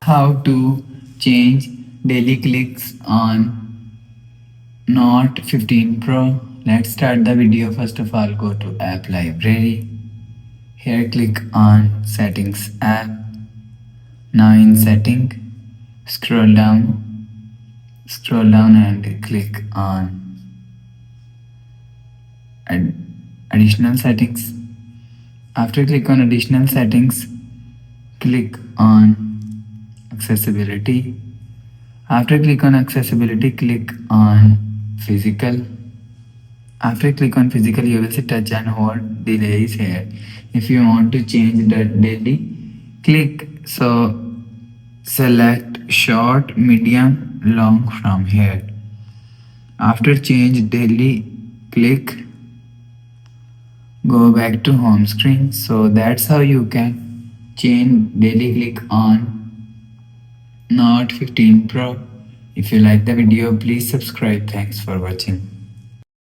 How to change daily clicks on Note 15 Pro. Let's start the video. First of all, go to app library. Here click on settings app. Now in setting, scroll down and click on additional settings. After click on additional settings, click on accessibility. After click on accessibility, click on physical. After click on physical, you will see touch and hold delay is here. If you want to change the daily, click select short, medium, long from here. After change daily, click go back to home screen. So that's how you can change daily click on Note 15 Pro. If you like the video, please subscribe. Thanks for watching.